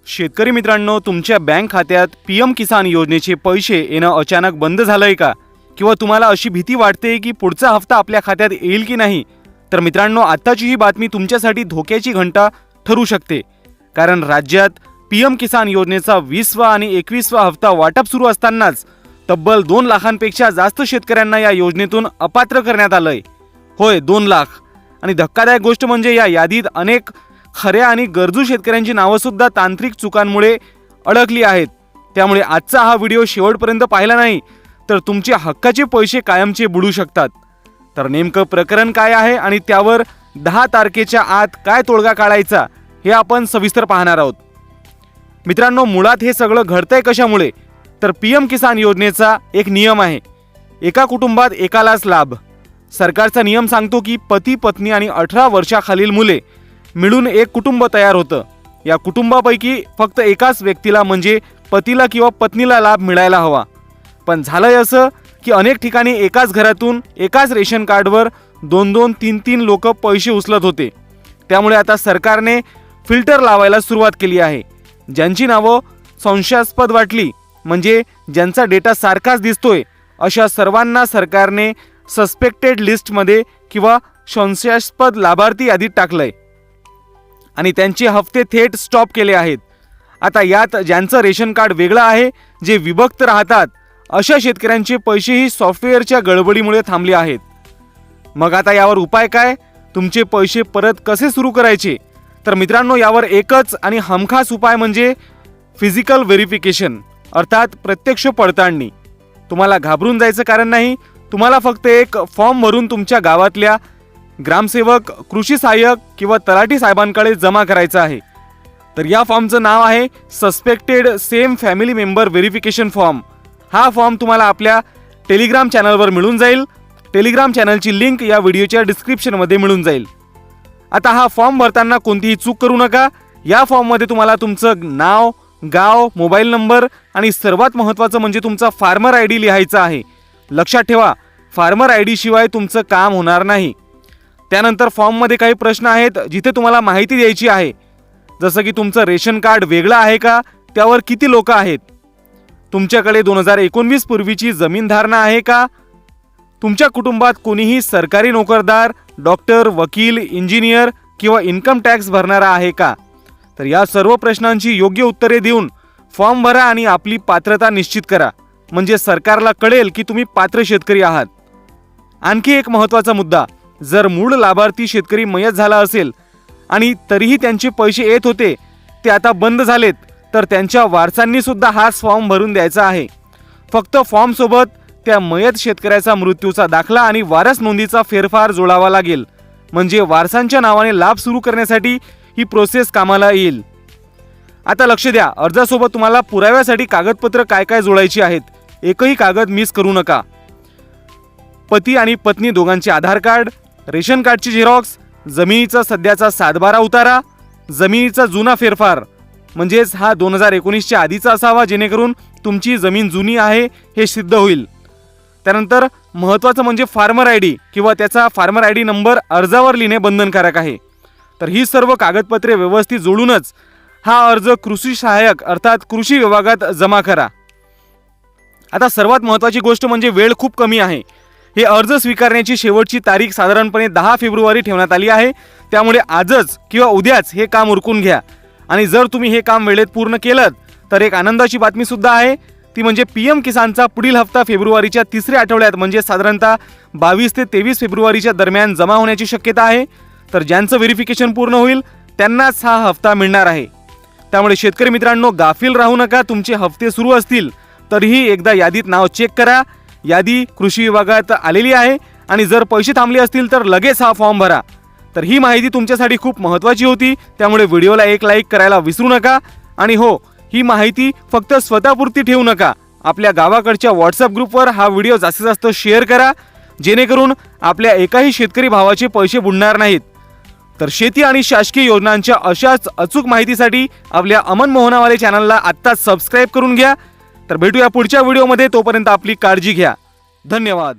शेतकरी मित्रांनो, तुमच्या बँक खात्यात पीएम किसान योजनेचे पैसे येणं अचानक बंद झालंय का? किंवा तुम्हाला अशी भीती वाटते की पुढचा हप्ता आपल्या खात्यात येईल की नाही? तर मित्रांनो, आताची ही बातमी तुमच्यासाठी धोक्याची घंटा ठरू शकते. कारण राज्यात पीएम किसान योजनेचा 20वा आणि 21वा हप्ता वाटप सुरू असतानाच तब्बल 2 लाखांपेक्षा जास्त शेतकऱ्यांना या योजनेतून अपात्र करण्यात आलंय. होय, 2 लाख. आणि धक्कादायक गोष्ट म्हणजे या यादीत अनेक खऱ्या आणि गरजू शेतकऱ्यांची नावं सुद्धा तांत्रिक चुकांमुळे अडकली आहेत. त्यामुळे आजचा हा व्हिडिओ शेवटपर्यंत पाहिला नाही तर तुमचे हक्काचे पैसे कायमचे बुडू शकतात. तर नेमकं प्रकरण काय आहे आणि त्यावर 10 तारखेच्या आत काय तोडगा काढायचा हे आपण सविस्तर पाहणार आहोत. मित्रांनो, मुळात हे सगळं घडतंय कशामुळे? तर पीएम किसान योजनेचा एक नियम आहे, एका कुटुंबात एकालाच लाभ. सरकारचा नियम सांगतो की पती पत्नी आणि 18 वर्षाखालील मुले मिळून एक कुटुंब तयार होतं. या कुटुंबापैकी फक्त एकाच व्यक्तीला म्हणजे पतीला किंवा पत्नीला लाभ मिळायला हवा. पण झालंय असं की अनेक ठिकाणी एकाच घरातून एकाच रेशन कार्डवर 2-2, 3-3 लोक पैसे उचलत होते. त्यामुळे आता सरकारने फिल्टर लावायला सुरुवात केली आहे. ज्यांची नावं संशयास्पद वाटली म्हणजे ज्यांचा डेटा सारखाच दिसतोय अशा सर्वांना सरकारने सस्पेक्टेड लिस्टमध्ये किंवा संशयास्पद लाभार्थी यादीत टाकलंय आणि त्यांचे हप्ते थेट स्टॉप केले आहेत. आता यात ज्यांचं रेशन कार्ड वेगळं आहे, जे विभक्त राहतात, अशा शेतकऱ्यांचे पैसेही सॉफ्टवेअरच्या गडबडीमुळे थांबले आहेत. मग आता यावर उपाय काय? तुमचे पैसे परत कसे सुरू करायचे? तर मित्रांनो, यावर एकच आणि हमखास उपाय म्हणजे फिजिकल व्हेरिफिकेशन, अर्थात प्रत्यक्ष पडताळणी. तुम्हाला घाबरून जायचं कारण नाही. तुम्हाला फक्त एक फॉर्म भरून तुमच्या गावातल्या ग्रामसेवक, कृषी सहाय्यक किंवा तलाठी साहेबांकडे जमा करायचा आहे. तर या फॉर्मचं नाव आहे suspected same family member verification form. हा फॉर्म तुम्हाला आपल्या टेलिग्राम चॅनलवर मिळून जाईल. टेलिग्राम चॅनलची लिंक या व्हिडिओच्या डिस्क्रिप्शनमध्ये मिळून जाईल. आता हा फॉर्म भरताना कोणतीही चूक करू नका. या फॉर्ममध्ये तुम्हाला तुमचं नाव, गाव, मोबाईल नंबर आणि सर्वात महत्त्वाचं म्हणजे तुमचा फार्मर आयडी लिहायचा आहे. लक्षात ठेवा, फार्मर आयडी शिवाय तुमचं काम होणार नाही. त्यानंतर फॉर्ममध्ये काही प्रश्न आहेत जिथे तुम्हाला माहिती द्यायची आहे, जसं की तुमचं रेशन कार्ड वेगळं आहे का, त्यावर किती लोक आहेत, तुमच्याकडे 2019 पूर्वीची जमीन धारणा आहे का, तुमच्या कुटुंबात कोणीही सरकारी नोकरदार, डॉक्टर, वकील, इंजिनियर किंवा इन्कम टॅक्स भरणारा आहे का. तर या सर्व प्रश्नांची योग्य उत्तरे देऊन फॉर्म भरा आणि आपली पात्रता निश्चित करा. म्हणजे सरकारला कळेल की तुम्ही पात्र शेतकरी आहात. आणखी एक महत्त्वाचा मुद्दा, जर मूळ लाभार्थी शेतकरी मयत झाला असेल आणि तरीही त्यांचे पैसे येत होते, ते आता बंद झालेत, तर त्यांच्या वारसांनी सुद्धा हाच फॉर्म भरून द्यायचा आहे. फक्त फॉर्म सोबत त्या मयत शेतकऱ्याचा मृत्यूचा दाखला आणि वारस नोंदीचा फेरफार जोडावा लागेल. म्हणजे वारसांच्या नावाने लाभ सुरू करण्यासाठी ही प्रोसेस कामाला येईल. आता लक्ष द्या, अर्जासोबत तुम्हाला पुराव्यासाठी कागदपत्र काय काय जोडायची आहेत. एकही कागद मिस करू नका. पती आणि पत्नी दोघांचे आधार कार्ड, रेशन कार्डची झेरॉक्स, जमिनीचा सध्याचा 7/12 उतारा, जमिनीचा जुना फेरफार म्हणजेच हा 2019च्या आधीचा असावा, जेणेकरून तुमची जमीन जुनी आहे हे सिद्ध होईल. त्यानंतर महत्त्वाचं म्हणजे फार्मर आयडी किंवा त्याचा फार्मर आयडी नंबर अर्जावर लिहिणे बंधनकारक आहे. तर ही सर्व कागदपत्रे व्यवस्थित जोडूनच हा अर्ज कृषी सहाय्यक अर्थात कृषी विभागात जमा करा. आता सर्वात महत्त्वाची गोष्ट म्हणजे वेळ खूप कमी आहे. हे अर्ज स्वीकारण्याची शेवटची तारीख साधारणपणे 10 फेब्रुवारी ठेवण्यात आली आहे. त्यामुळे आजच किंवा उद्याच हे काम उरकून घ्या. आणि जर तुम्ही हे काम वेळेत पूर्ण केलं तर एक आनंदाची बातमी सुद्धा आहे. ती म्हणजे पीएम किसानचा पुढील हप्ता फेब्रुवारीच्या 3ऱ्या आठवड्यात म्हणजे साधारणतः 22 ते 23 फेब्रुवारीच्या दरम्यान जमा होण्याची शक्यता आहे. तर ज्यांचं व्हेरिफिकेशन पूर्ण होईल त्यांनाच हा हप्ता मिळणार आहे. त्यामुळे शेतकरी मित्रांनो, गाफील राहू नका. तुमचे हप्ते सुरू असतील तरीही एकदा यादीत नाव चेक करा. यादी कृषी विभागात आलेली आहे आणि जर पैसे थांबले असतील तर लगेच हा फॉर्म भरा. तर ही माहिती तुमच्यासाठी खूप महत्त्वाची होती. त्यामुळे व्हिडिओला एक लाईक करायला विसरू नका. आणि हो, ही माहिती फक्त स्वतःपुरती ठेवू नका. आपल्या गावाकडच्या व्हॉट्सअप ग्रुपवर हा व्हिडिओ जास्तीत जास्त शेअर करा, जेणेकरून आपल्या एकाही शेतकरी भावाचे पैसे बुडणार नाहीत. तर शेती आणि शासकीय योजनांच्या अशाच अचूक माहितीसाठी आपल्या अमन मोहनावाले चॅनलला आत्ताच सबस्क्राईब करून घ्या. तर भेटूया पुढच्या व्हिडिओमध्ये. तोपर्यंत आपली काळजी घ्या. धन्यवाद.